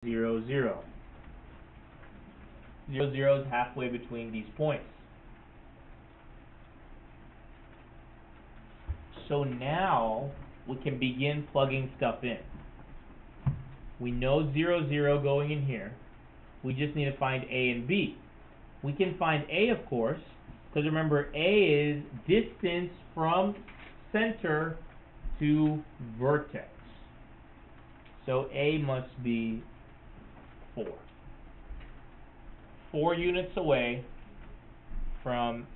0, 0. 0, 0 is halfway between these points. So now we can begin plugging stuff in. We know 0, 0 going in here. We just need to find A and B. We can find A, of course, because remember, A is distance from center to vertex. So A must be 4. 4 units away from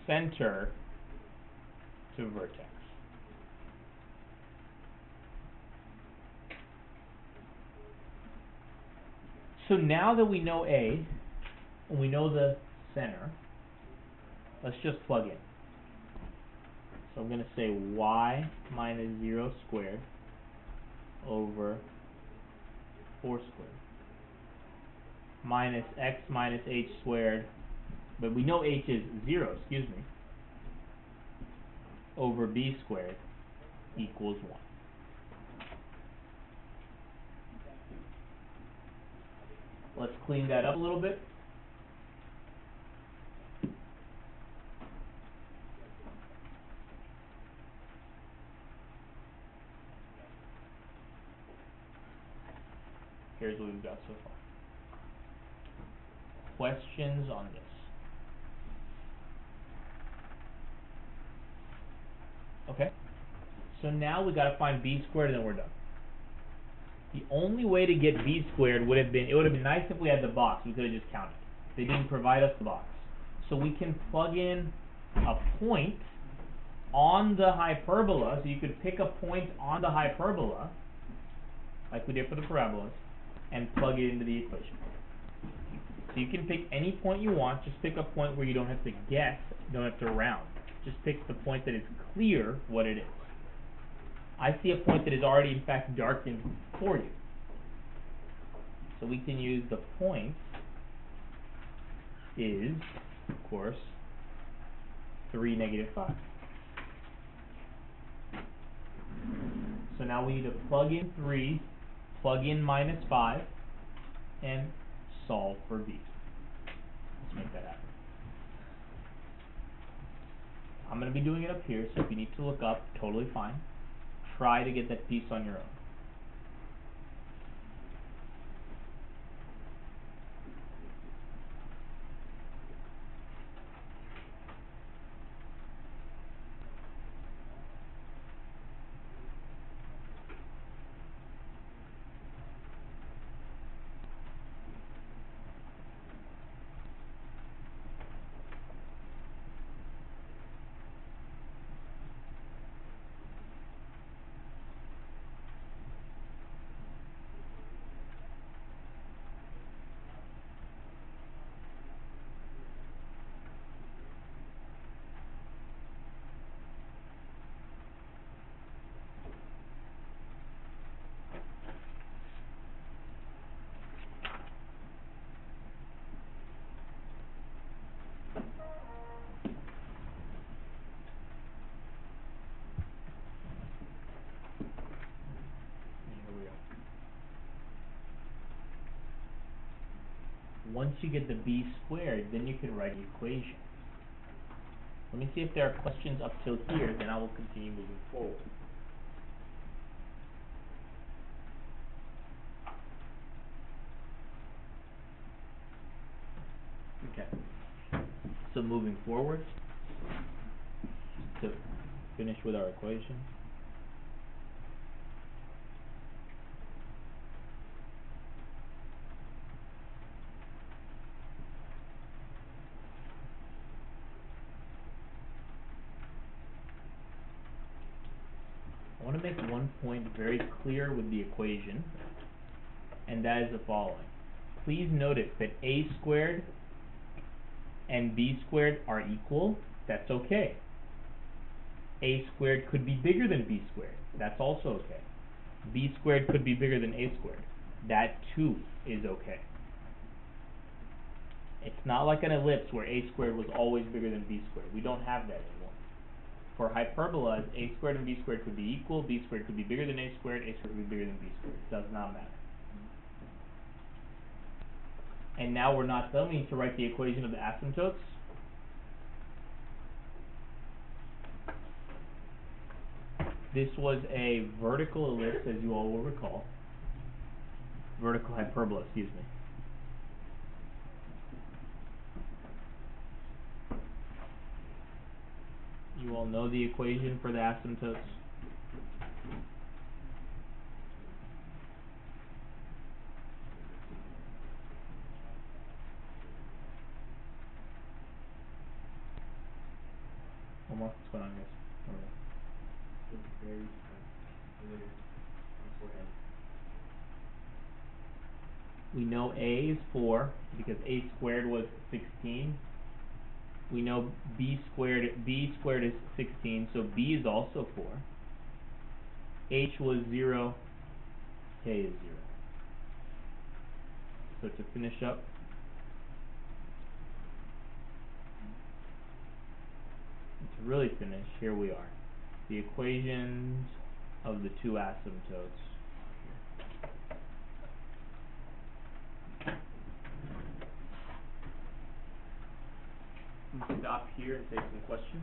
center to vertex. So now that we know A, and we know the center, let's just plug in. So I'm going to say y minus 0 squared over 4 squared minus x minus h squared, but we know h is 0, excuse me, over b squared equals 1. Let's clean that up a little bit. Here's what we've got so far. Questions on this? Okay. So now we got to find b squared and then we're done. The only way to get b squared would have been, it would have been nice if we had the box. We could have just counted. They didn't provide us the box. So we can plug in a point on the hyperbola. So you could pick a point on the hyperbola, like we did for the parabolas, and plug it into the equation. So you can pick any point you want. Just pick a point where you don't have to guess, you don't have to round. Just pick the point that is clear what it is. I see a point that is already, in fact, darkened for you. So we can use the point is, of course, 3, negative 5. So now we need to plug in 3, plug in minus 5, and solve for b. Let's make that happen. I'm going to be doing it up here, so if you need to look up, totally fine. Try to get that piece on your own. Once you get the b squared, then you can write the equation. Let me see if there are questions up till here, then I will continue moving forward. Okay. So moving forward, to finish with our equation. I want to make one point very clear with the equation, and that is the following. Please notice that a squared and b squared are equal. That's okay. A squared could be bigger than b squared. That's also okay. B squared could be bigger than a squared. That too is okay. It's not like an ellipse where a squared was always bigger than b squared. We don't have that anymore. For hyperbolas, a squared and b squared could be equal, b squared could be bigger than a squared could be bigger than b squared. It does not matter. And now we're not done. We need to write the equation of the asymptotes. This was a vertical ellipse, as you all will recall. Vertical hyperbola, excuse me. You all know the equation for the asymptotes. One more. What's going on, guys? We know A is 4 because A squared was 16. We know B squared is 16, so B is also 4. H was 0, K is 0. So to finish up, to really finish, here we are. The equations of the two asymptotes. Stop here and take some questions.